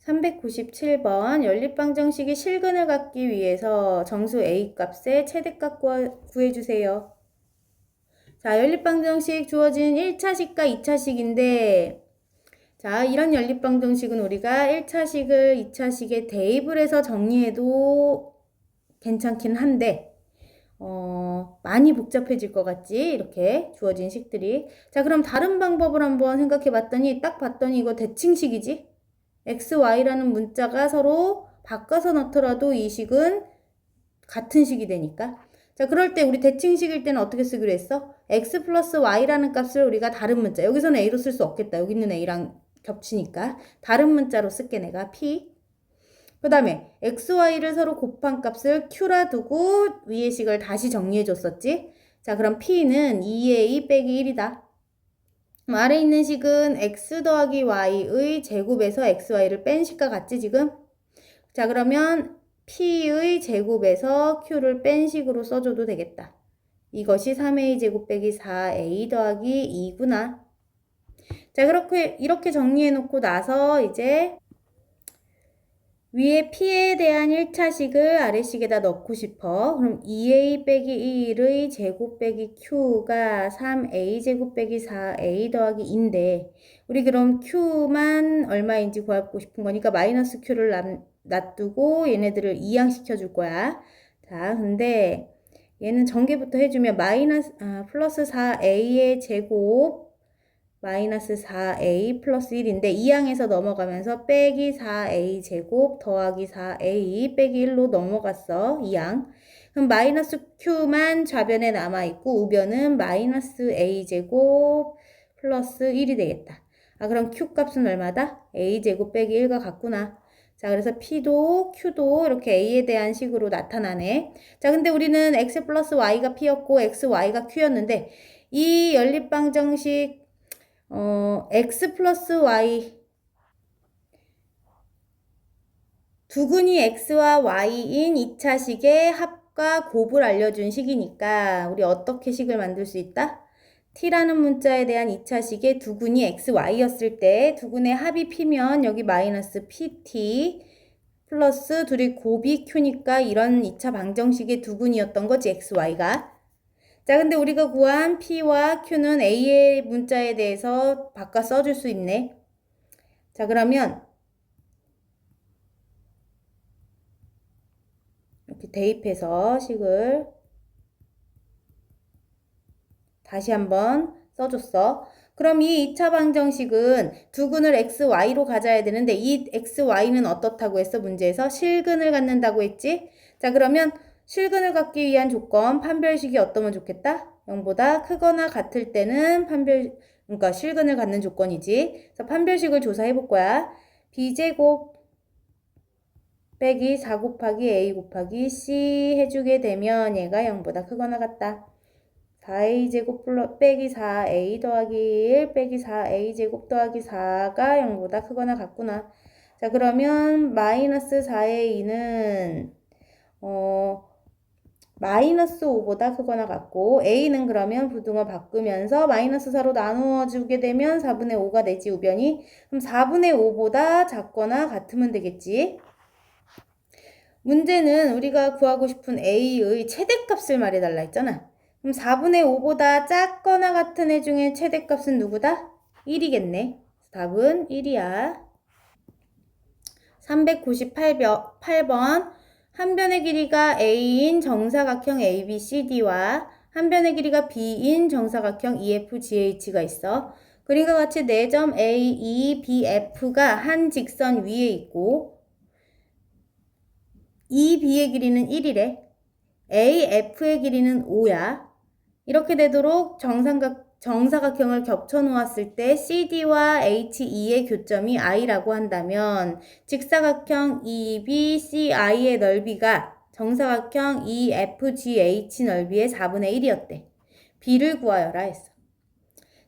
397번 연립방정식의 실근을 갖기 위해서 정수 A 값의 최대값 구해주세요. 자, 연립방정식 주어진 1차식과 2차식인데 자, 이런 연립방정식은 우리가 1차식을 2차식에 대입을 해서 정리해도 괜찮긴 한데 많이 복잡해질 것 같지? 이렇게 주어진 식들이. 자, 그럼 다른 방법을 한번 생각해 봤더니 딱 봤더니 이거 대칭식이지? x, y라는 문자가 서로 바꿔서 넣더라도 이 식은 같은 식이 되니까. 자, 그럴 때 우리 대칭식일 때는 어떻게 쓰기로 했어? x 플러스 y라는 값을 우리가 다른 문자, 여기서는 a로 쓸 수 없겠다. 여기 있는 a랑 겹치니까 다른 문자로 쓸게 내가 p. 그 다음에 x, y를 서로 곱한 값을 q라 두고 위의 식을 다시 정리해 줬었지. 자, 그럼 p는 2a 빼기 1이다. 아래 있는 식은 x 더하기 y의 제곱에서 x, y를 뺀 식과 같지 지금? 자, 그러면 p의 제곱에서 q를 뺀 식으로 써줘도 되겠다. 이것이 3a 제곱 빼기 4a 더하기 2구나. 자, 이렇게 정리해 놓고 나서 이제 위에 p에 대한 1차식을 아래식에다 넣고 싶어. 그럼 2a 빼기 1의 제곱 빼기 q가 3a 제곱 빼기 4a 더하기 2인데 우리 그럼 q만 얼마인지 구하고 싶은 거니까 마이너스 q를 놔두고 얘네들을 이항시켜 줄 거야. 자, 근데 얘는 전개부터 해주면 플러스 4a의 제곱 마이너스 4a 플러스 1인데 2항에서 넘어가면서 빼기 4a 제곱 더하기 4a 빼기 1로 넘어갔어. 2항. 그럼 마이너스 q만 좌변에 남아있고 우변은 마이너스 a 제곱 플러스 1이 되겠다. 아, 그럼 q 값은 얼마다? a 제곱 빼기 1과 같구나. 자, 그래서 p도 q도 이렇게 a에 대한 식으로 나타나네. 자, 근데 우리는 x 플러스 y가 p였고 x, y가 q였는데 이 연립방정식 x 플러스 y 두근이 x와 y인 2차식의 합과 곱을 알려준 식이니까 우리 어떻게 식을 만들 수 있다? t라는 문자에 대한 2차식의 두근이 x, y였을 때 두근의 합이 p면 여기 마이너스 pt 플러스 둘이 곱이 q니까 이런 2차 방정식의 두근이었던 거지 x, y가. 자, 근데 우리가 구한 p와 q는 a의 문자에 대해서 바꿔 써줄 수 있네. 자, 그러면 이렇게 대입해서 식을 다시 한번 써줬어. 그럼 이 2차 방정식은 두근을 x, y로 가져야 되는데 이 x, y는 어떻다고 했어? 문제에서 실근을 갖는다고 했지? 자, 그러면 실근을 갖기 위한 조건, 판별식이 어떠면 좋겠다? 0보다 크거나 같을 때는 그러니까 실근을 갖는 조건이지. 그래서 판별식을 조사해 볼 거야. b제곱 빼기 4 곱하기 a 곱하기 c 해주게 되면 얘가 0보다 크거나 같다. 4a 제곱 빼기 4a 더하기 1 빼기 4a 제곱 더하기 4가 0보다 크거나 같구나. 자, 그러면 마이너스 4의 2는 마이너스 5보다 크거나 같고 a는 그러면 부등호 바꾸면서 마이너스 4로 나누어주게 되면 4분의 5가 되지 우변이. 그럼 4분의 5보다 작거나 같으면 되겠지. 문제는 우리가 구하고 싶은 a의 최대값을 말해달라 했잖아. 그럼 4분의 5보다 작거나 같은 애 중에 최대값은 누구다? 1이겠네. 답은 1이야. 398번 한 변의 길이가 a인 정사각형 ABCD와 한 변의 길이가 b인 정사각형 EFGH가 있어. 그림과 같이 4점 A, E, B, F가 한 직선 위에 있고 E, B의 길이는 1이래. A, F의 길이는 5야. 이렇게 되도록 정사각형을 겹쳐 놓았을 때 CD와 HE의 교점이 I라고 한다면 직사각형 EBCI의 넓이가 정사각형 EFGH 넓이의 4분의 1이었대. B를 구하여라 했어.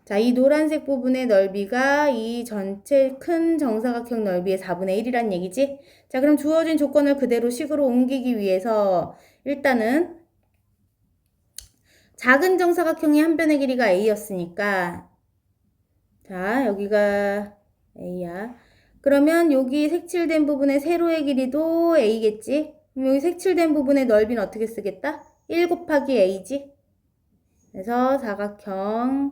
자, 이 노란색 부분의 넓이가 이 전체 큰 정사각형 넓이의 4분의 1이란 얘기지? 자, 그럼 주어진 조건을 그대로 식으로 옮기기 위해서 일단은 작은 정사각형의 한 변의 길이가 a였으니까 자, 여기가 a야. 그러면 여기 색칠된 부분의 세로의 길이도 a겠지? 그럼 여기 색칠된 부분의 넓이는 어떻게 쓰겠다? 1 곱하기 a지? 그래서 사각형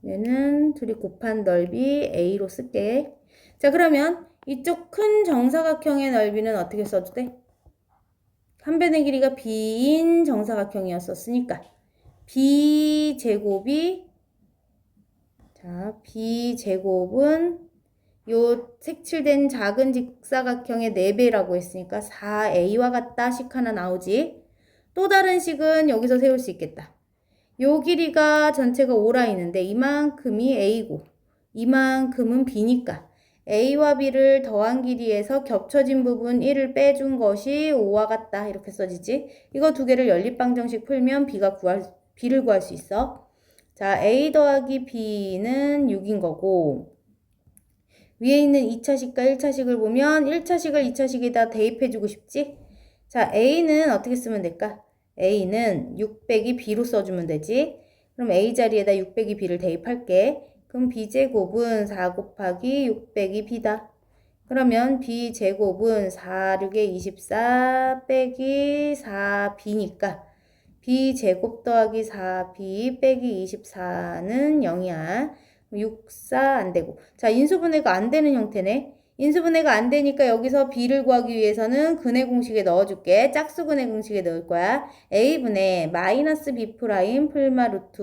얘는 둘이 곱한 넓이 a로 쓸게. 자, 그러면 이쪽 큰 정사각형의 넓이는 어떻게 써도 돼? 한 변의 길이가 b인 정사각형이었으니까 b제곱이 자, b제곱은 요 색칠된 작은 직사각형의 4배라고 했으니까 4a와 같다 식 하나 나오지. 또 다른 식은 여기서 세울 수 있겠다. 요 길이가 전체가 5라인인데 이만큼이 a고 이만큼은 b니까 a와 b를 더한 길이에서 겹쳐진 부분 1을 빼준 것이 5와 같다 이렇게 써지지. 이거 두 개를 연립방정식 풀면 b를 구할 수 있어. 자, a 더하기 b는 6인 거고 위에 있는 2차식과 1차식을 보면 1차식을 2차식에다 대입해주고 싶지? 자, a는 어떻게 쓰면 될까? a는 6 빼기 b로 써주면 되지. 그럼 a 자리에다 6 빼기 b를 대입할게. 그럼 b제곱은 4 곱하기 6 빼기 b다. 그러면 b제곱은 4, 6에 24 빼기 4b니까 b제곱 더하기 4b 빼기 24는 0이야. 6, 4 안 되고. 자, 인수분해가 안 되는 형태네. 인수분해가 안 되니까 여기서 b를 구하기 위해서는 근해 공식에 넣어줄게. 짝수 근해 공식에 넣을 거야. a분의 마이너스 b 프라임 풀마 루트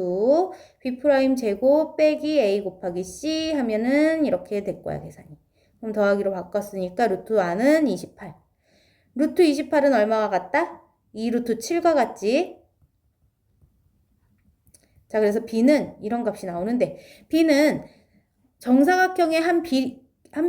b 프라임 제곱 빼기 a 곱하기 c 하면은 이렇게 될 거야, 계산이. 그럼 더하기로 바꿨으니까 루트 안은 28. 루트 28은 얼마가 같다? 2 루트 7과 같지? 자, 그래서 b는 이런 값이 나오는데 b는 정사각형의 한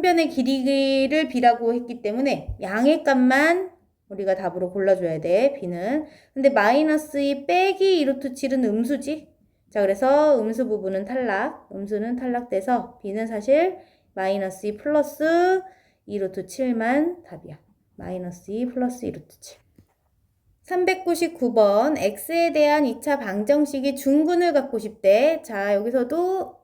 변의 길이를 b라고 했기 때문에 양의 값만 우리가 답으로 골라줘야 돼, b는. 근데 마이너스 2 빼기 2 루트 7은 음수지? 자, 그래서 음수 부분은 탈락, 음수는 탈락돼서 b는 사실 마이너스 2 플러스 2 루트 7만 답이야. 마이너스 2 플러스 2 루트 7. 399번 x에 대한 2차 방정식이 중근을 갖고 싶대. 자, 여기서도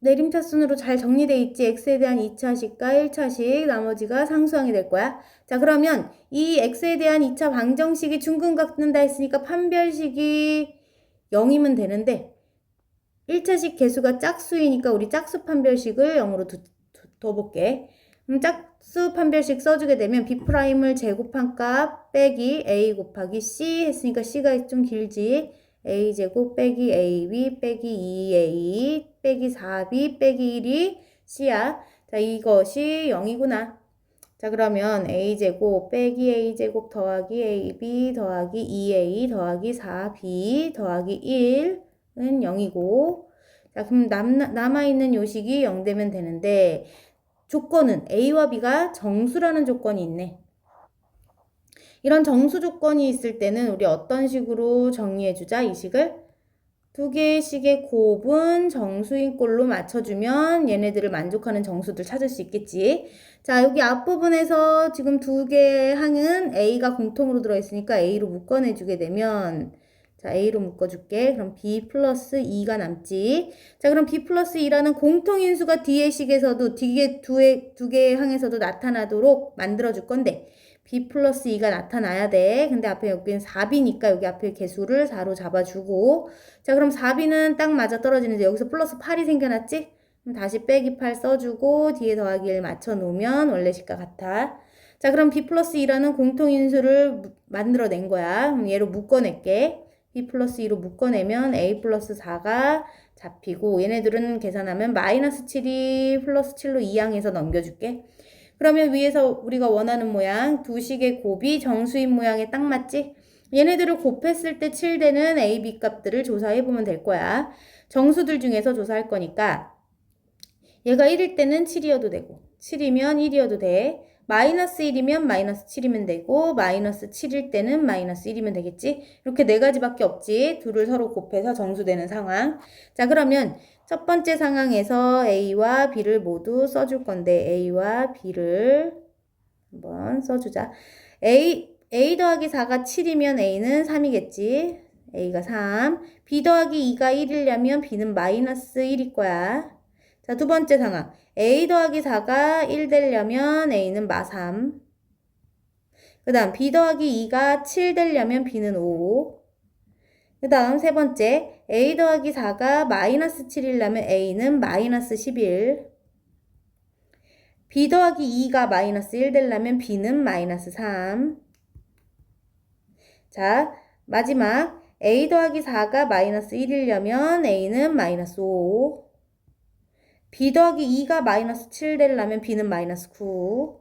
내림차순으로 잘 정리되어 있지. x에 대한 2차식과 1차식 나머지가 상수항이 될 거야. 자, 그러면 이 x에 대한 2차 방정식이 중근 갖는다 했으니까 판별식이 0이면 되는데 1차식 개수가 짝수이니까 우리 짝수 판별식을 0으로 둬볼게. 짝수 판별식 써주게 되면 b'을 제곱한 값 빼기 a 곱하기 c 했으니까 c가 좀 길지. a제곱 빼기 ab 빼기 2a 빼기 4b 빼기 1이 c야. 자, 이것이 0이구나. 자, 그러면 a제곱 빼기 a제곱 더하기 ab 더하기 2a 더하기 4b 더하기 1은 0이고 자, 그럼 남아있는 요식이 0 되면 되는데 조건은 a와 b가 정수라는 조건이 있네. 이런 정수 조건이 있을 때는 우리 어떤 식으로 정리해주자, 이 식을? 두 개의 식의 곱은 정수인 꼴로 맞춰주면 얘네들을 만족하는 정수들 찾을 수 있겠지. 자, 여기 앞부분에서 지금 두 개의 항은 a가 공통으로 들어있으니까 a로 묶어내주게 되면 자, a로 묶어줄게. 그럼 b 플러스 2가 남지. 자, 그럼 b 플러스 2라는 공통인수가 뒤의 식에서도 두 개의 항에서도 나타나도록 만들어줄 건데 b 플러스 2가 나타나야 돼. 근데 앞에 여기는 4b니까 여기 앞에 개수를 4로 잡아주고 자, 그럼 4b는 딱 맞아 떨어지는데 여기서 플러스 8이 생겨났지? 그럼 다시 빼기 8 써주고 뒤에 더하기 1 맞춰놓으면 원래 식과 같아. 자, 그럼 b 플러스 2라는 공통인수를 만들어낸 거야. 그럼 얘로 묶어낼게. b 플러스 2로 묶어내면 a 플러스 4가 잡히고 얘네들은 계산하면 마이너스 7이 플러스 7로 2항에서 넘겨줄게. 그러면 위에서 우리가 원하는 모양 두 식의 곱이 정수인 모양에 딱 맞지? 얘네들을 곱했을 때 7되는 a, b 값들을 조사해보면 될 거야. 정수들 중에서 조사할 거니까 얘가 1일 때는 7이어도 되고 7이면 1이어도 돼. 마이너스 1이면 마이너스 7이면 되고 마이너스 7일 때는 마이너스 1이면 되겠지? 이렇게 네 가지밖에 없지. 둘을 서로 곱해서 정수되는 상황. 자, 그러면 첫 번째 상황에서 a와 b를 모두 써줄 건데 a와 b를 한번 써주자. a 더하기 4가 7이면 a는 3이겠지. a가 3. b 더하기 2가 1이려면 b는 마이너스 1일 거야. 자, 두 번째 상황. a 더하기 4가 1 되려면 a는 마3. 그 다음 b 더하기 2가 7 되려면 b는 5. 그 다음 세 번째. a 더하기 4가 마이너스 7이려면 a는 마이너스 11. b 더하기 2가 마이너스 1 되려면 b는 마이너스 3. 자, 마지막. a 더하기 4가 마이너스 1이려면 a는 마이너스 5. b 더하기 2가 마이너스 7 되려면 b는 마이너스 9.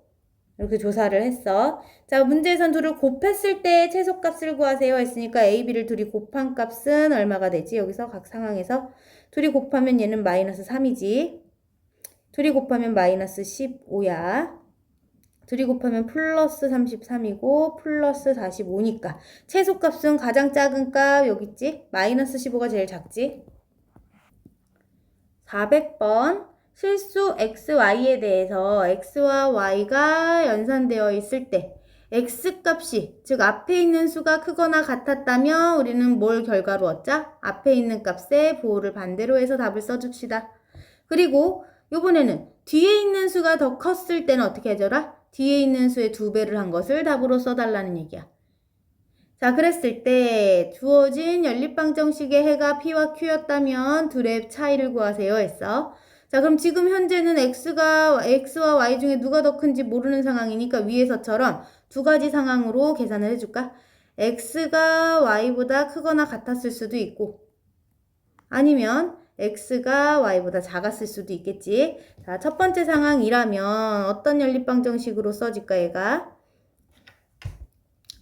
이렇게 조사를 했어. 자, 문제에선 둘을 곱했을 때 최소값을 구하세요 했으니까 a, b를 둘이 곱한 값은 얼마가 되지? 여기서 각 상황에서 둘이 곱하면 얘는 마이너스 3이지. 둘이 곱하면 마이너스 15야. 둘이 곱하면 플러스 33이고 플러스 45니까 최소값은 가장 작은 값 여기 있지? 마이너스 15가 제일 작지? 400번 실수 xy에 대해서 x와 y가 연산되어 있을 때 x값이 즉 앞에 있는 수가 크거나 같았다면 우리는 뭘 결과로 얻자? 앞에 있는 값에 부호를 반대로 해서 답을 써줍시다. 그리고 요번에는 뒤에 있는 수가 더 컸을 때는 어떻게 해줘라? 뒤에 있는 수의 2배를 한 것을 답으로 써달라는 얘기야. 자, 그랬을 때 주어진 연립방정식의 해가 P와 Q였다면 둘의 차이를 구하세요 했어. 자, 그럼 지금 현재는 X와 Y 중에 누가 더 큰지 모르는 상황이니까 위에서처럼 두 가지 상황으로 계산을 해줄까? X가 Y보다 크거나 같았을 수도 있고 아니면 X가 Y보다 작았을 수도 있겠지. 자, 첫 번째 상황이라면 어떤 연립방정식으로 써질까 얘가?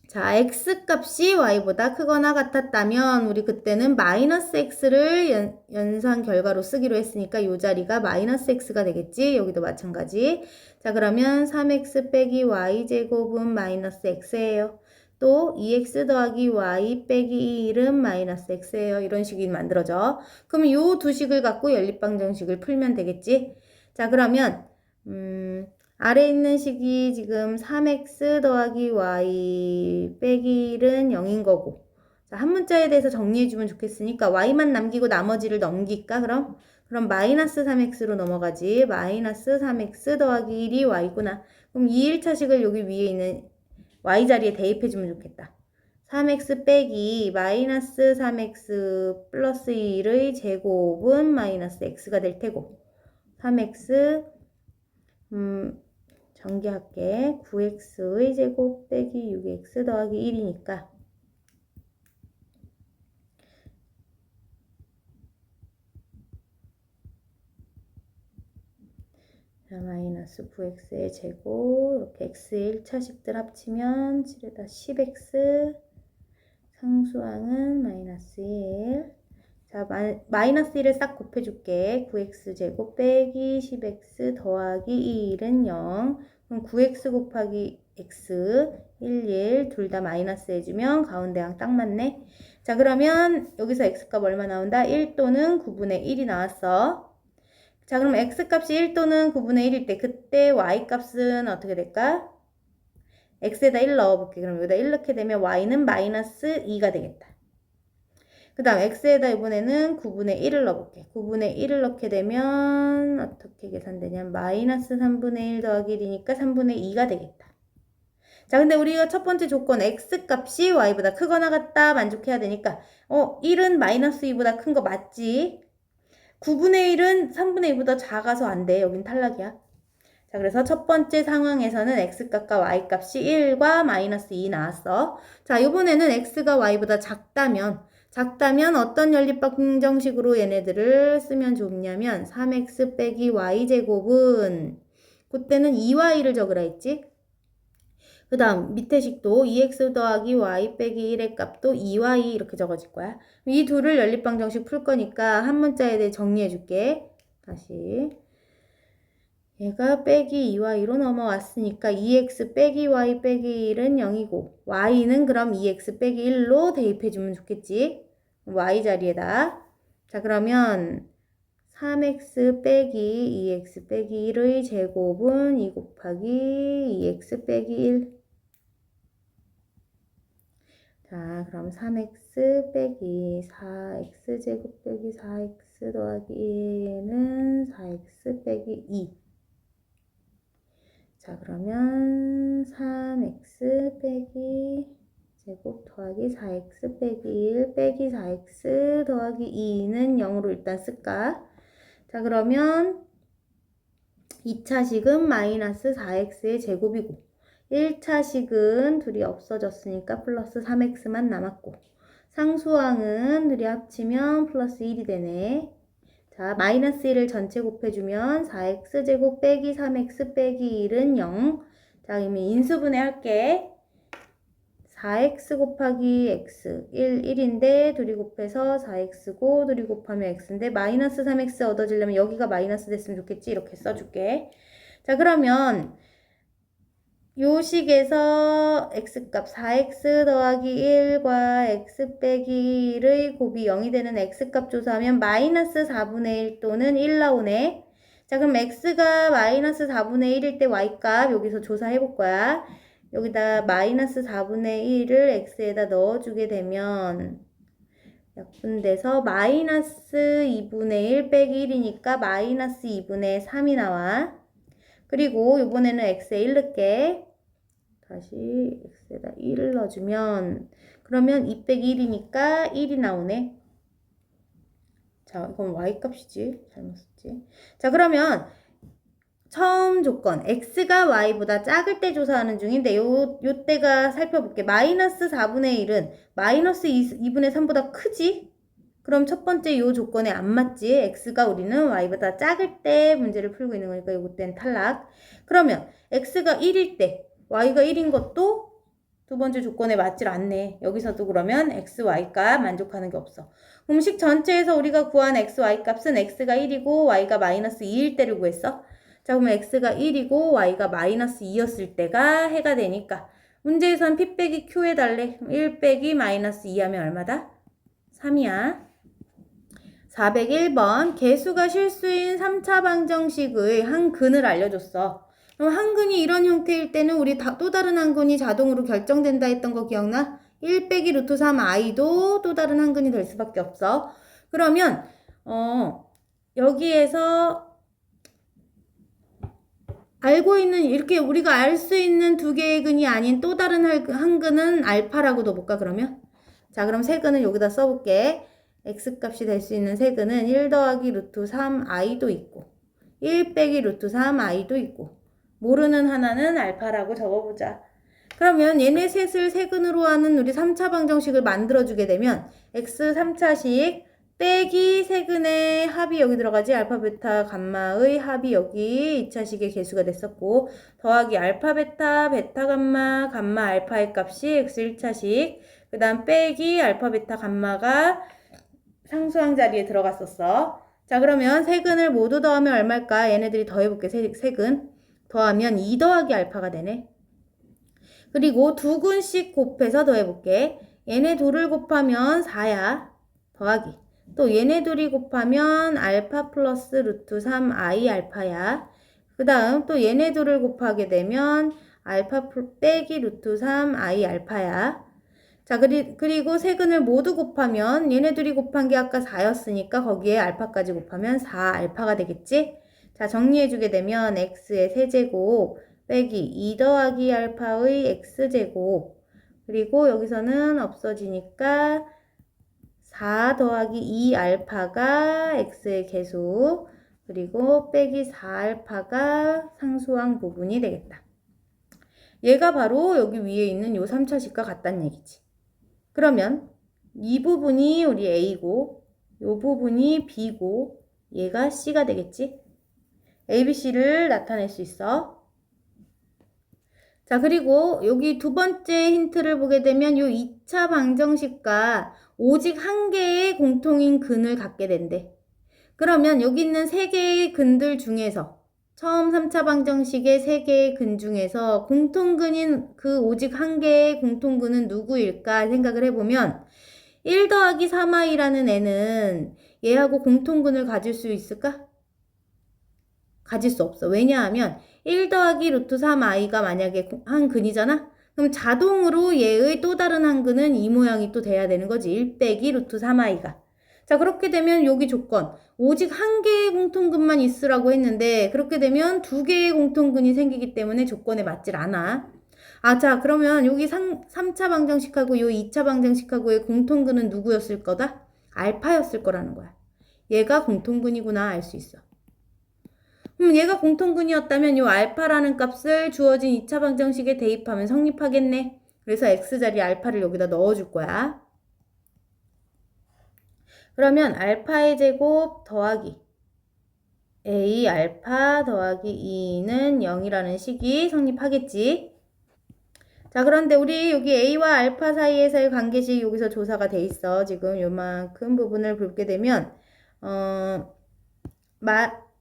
자, x값이 y보다 크거나 같았다면 우리 그때는 마이너스 x를 연산 결과로 쓰기로 했으니까 이 자리가 마이너스 x가 되겠지. 여기도 마찬가지. 자, 그러면 3x 빼기 y제곱은 마이너스 x예요. 또 2x 더하기 y 빼기 1은 마이너스 x예요. 이런 식이 만들어져. 그럼 이 두 식을 갖고 연립방정식을 풀면 되겠지. 자, 그러면 아래 있는 식이 지금 3x 더하기 y 빼기 1은 0인 거고 자, 한 문자에 대해서 정리해주면 좋겠으니까 y만 남기고 나머지를 넘길까 그럼? 그럼 마이너스 3x로 넘어가지. 마이너스 3x 더하기 1이 y구나. 그럼 이 1차식을 여기 위에 있는 y 자리에 대입해주면 좋겠다. 3x 빼기 마이너스 3x 플러스 1의 제곱은 마이너스 x가 될 테고 3x 전개할게. 9x의 제곱 빼기 6x 더하기 1이니까 자, 마이너스 9x의 제곱 이렇게 x의 1차식들 합치면 7에다 10x 상수항은 마이너스 1 자, 마이너스 1을 싹 곱해줄게. 9x 제곱 빼기 10x 더하기 2은 0 그럼 9x 곱하기 x 1, 둘 다 마이너스 해주면 가운데 항 딱 맞네. 자, 그러면 여기서 x값 얼마 나온다? 1 또는 9분의 1이 나왔어. 자, 그럼 x값이 1 또는 9분의 1일 때 그때 y값은 어떻게 될까? x에다 1 넣어볼게. 그럼 여기다 1 넣게 되면 y는 마이너스 2가 되겠다. 그 다음 x에다 이번에는 9분의 1을 넣어볼게. 9분의 1을 넣게 되면 어떻게 계산되냐면 마이너스 3분의 1 더하기 1이니까 3분의 2가 되겠다. 자, 근데 우리가 첫 번째 조건 x값이 y보다 크거나 같다 만족해야 되니까 1은 마이너스 2보다 큰 거 맞지? 9분의 1은 3분의 2보다 작아서 안 돼. 여긴 탈락이야. 자, 그래서 첫 번째 상황에서는 x값과 y값이 1과 마이너스 2 나왔어. 자, 이번에는 x가 y보다 작다면 어떤 연립방정식으로 얘네들을 쓰면 좋냐면 3x 빼기 y제곱은 그때는 2y를 적으라 했지. 그 다음 밑에 식도 2x 더하기 y 빼기 1의 값도 2y 이렇게 적어질 거야. 이 둘을 연립방정식 풀 거니까 한 문자에 대해 정리해 줄게. 다시 얘가 빼기 2y로 넘어왔으니까 2x 빼기 y 빼기 1은 0이고 y는 그럼 2x 빼기 1로 대입해주면 좋겠지. y 자리에다. 자, 그러면 3x 빼기 2x 빼기 1의 제곱은 2 곱하기 2x 빼기 1. 자, 그럼 3x 빼기 4x 제곱 빼기 4x 4x 더하기 1은 4x 빼기 2. 자, 그러면 3x 빼기 제곱 더하기 4x 빼기 1 빼기 4x 더하기 2는 0으로 일단 쓸까? 자, 그러면 2차식은 마이너스 4x의 제곱이고 1차식은 둘이 없어졌으니까 플러스 3x만 남았고 상수항은 둘이 합치면 플러스 1이 되네. 자, 마이너스 1을 전체 곱해주면 4x제곱 빼기 3x 빼기 1은 0. 자, 그러면 인수분해 할게. 4x 곱하기 x 1인데 둘이 곱해서 4x고 둘이 곱하면 x인데 마이너스 3x 얻어지려면 여기가 마이너스 됐으면 좋겠지. 이렇게 써줄게. 자, 그러면 요 식에서 x값 4x 더하기 1과 x 빼기 1의 곱이 0이 되는 x값 조사하면 마이너스 4분의 1 또는 1 나오네. 자, 그럼 x가 마이너스 4분의 1일 때 y값 여기서 조사해 볼 거야. 여기다 마이너스 4분의 1을 x에다 넣어주게 되면 약분돼서 마이너스 2분의 1 빼기 1이니까 마이너스 2분의 3이 나와. 그리고 이번에는 x에 1 넣을게. 다시 x에다 1을 넣어주면 그러면 2 빼기 1이니까 1이 나오네. 자, 이건 y값이지. 잘못 썼지. 자, 그러면 처음 조건 x가 y보다 작을 때 조사하는 중인데 요때가 살펴볼게. 마이너스 4분의 1은 마이너스 2분의 3보다 크지? 그럼 첫 번째 요 조건에 안 맞지? x가 우리는 y보다 작을 때 문제를 풀고 있는 거니까 요때는 탈락. 그러면 x가 1일 때 y가 1인 것도 두 번째 조건에 맞질 않네. 여기서도 그러면 x, y값 만족하는 게 없어. 그럼 식 전체에서 우리가 구한 x, y값은 x가 1이고 y가 마이너스 2일 때를 구했어. 자, 그러면 x가 1이고 y가 마이너스 2였을 때가 해가 되니까 문제에선 p 빼기 q 해달래. 1 빼기 마이너스 2 하면 얼마다? 3이야. 401번 개수가 실수인 3차 방정식의 한 근을 알려줬어. 그럼 한 근이 이런 형태일 때는 우리 또 다른 한 근이 자동으로 결정된다 했던 거 기억나? 1 빼기 루트 3i도 또 다른 한 근이 될 수밖에 없어. 그러면 여기에서 알고 있는 이렇게 우리가 알 수 있는 두 개의 근이 아닌 또 다른 한 근은 알파라고 넣어볼까 그러면? 자, 그럼 세 근은 여기다 써볼게. x값이 될 수 있는 세 근은 1 더하기 루트 3i도 있고 1 빼기 루트 3i도 있고 모르는 하나는 알파라고 적어보자. 그러면 얘네 셋을 세 근으로 하는 우리 3차 방정식을 만들어주게 되면 x 3차식 빼기 세근의 합이 여기 들어가지. 알파, 베타, 감마의 합이 여기 2차식의 개수가 됐었고 더하기 알파, 베타, 베타, 감마, 감마, 알파의 값이 x 1차식 그 다음 빼기 알파, 베타, 감마가 상수항 자리에 들어갔었어. 자, 그러면 세근을 모두 더하면 얼마일까? 얘네들이 더해볼게. 세근 더하면 2 더하기 알파가 되네. 그리고 두 근씩 곱해서 더해볼게. 얘네 둘을 곱하면 4야. 더하기 또 얘네 둘이 곱하면 알파 플러스 루트 3i 알파야. 그 다음 또 얘네 둘을 곱하게 되면 알파 빼기 루트 3i 알파야. 자, 그리고 세근을 모두 곱하면 얘네 둘이 곱한 게 아까 4였으니까 거기에 알파까지 곱하면 4 알파가 되겠지? 자, 정리해주게 되면 x의 세제곱 빼기 2 더하기 알파의 x제곱 그리고 여기서는 없어지니까 4 더하기 2 알파가 x의 개수 그리고 빼기 4 알파가 상수항 부분이 되겠다. 얘가 바로 여기 위에 있는 요 3차식과 같다는 얘기지. 그러면 이 부분이 우리 a고 요 부분이 b고 얘가 c가 되겠지. a, b, c를 나타낼 수 있어. 자, 그리고 여기 두 번째 힌트를 보게 되면 요 2차 방정식과 오직 한 개의 공통인 근을 갖게 된대. 그러면 여기 있는 세 개의 근들 중에서 처음 3차 방정식의 세 개의 근 중에서 공통근인 그 오직 한 개의 공통근은 누구일까 생각을 해보면 1 더하기 3i라는 애는 얘하고 공통근을 가질 수 있을까? 가질 수 없어. 왜냐하면 1 더하기 루트 3i가 만약에 한 근이잖아? 그럼 자동으로 얘의 또 다른 한 근은 이 모양이 또 돼야 되는 거지. 1 빼기 루트 3i가. 자, 그렇게 되면 여기 조건. 오직 한 개의 공통근만 있으라고 했는데 그렇게 되면 두 개의 공통근이 생기기 때문에 조건에 맞질 않아. 아, 자, 그러면 여기 3차 방정식하고 요 2차 방정식하고의 공통근은 누구였을 거다? 알파였을 거라는 거야. 얘가 공통근이구나 알 수 있어. 그럼 얘가 공통근이었다면 요 알파라는 값을 주어진 2차 방정식에 대입하면 성립하겠네. 그래서 x자리 알파를 여기다 넣어줄 거야. 그러면 알파의 제곱 더하기 a 알파 더하기 2는 0이라는 식이 성립하겠지. 자, 그런데 우리 여기 a와 알파 사이에서의 관계식 여기서 조사가 돼 있어. 지금 요만큼 부분을 볼게 되면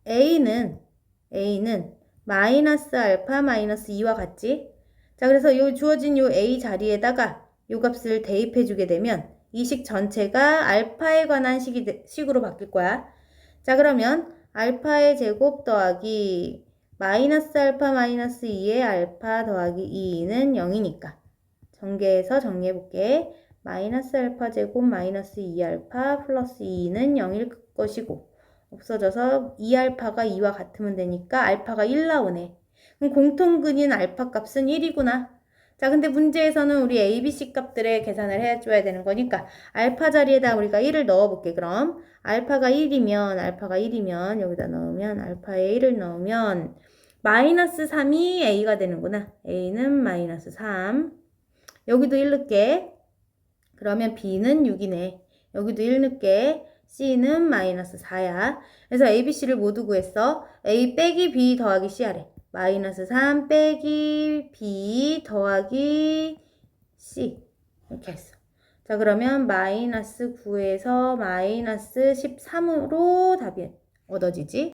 a는 마이너스 알파 마이너스 2와 같지? 자, 그래서 요 주어진 요 a 자리에다가 요 값을 대입해 주게 되면 이 식 전체가 알파에 관한 식으로 바뀔 거야. 자, 그러면 알파의 제곱 더하기 마이너스 알파 마이너스 2의 알파 더하기 2는 0이니까 전개해서 정리해 볼게. 마이너스 알파 제곱 마이너스 2알파 플러스 2는 0일 것이고 없어져서 2알파가 2와 같으면 되니까 알파가 1 나오네. 그럼 공통근인 알파 값은 1이구나. 자, 근데 문제에서는 우리 A, B, C 값들의 계산을 해줘야 되는 거니까 알파 자리에다 우리가 1을 넣어볼게. 그럼 알파가 1이면 여기다 넣으면 알파에 1을 넣으면 마이너스 3이 A가 되는구나. A는 마이너스 3. 여기도 1 넣게. 그러면 B는 6이네. 여기도 1 넣게. C는 마이너스 4야. 그래서 A, B, C를 모두 구했어. A 빼기 B 더하기 C 하래. 마이너스 3 빼기 B 더하기 C. 이렇게 했어. 자, 그러면 마이너스 9에서 마이너스 13으로 답이 얻어지지.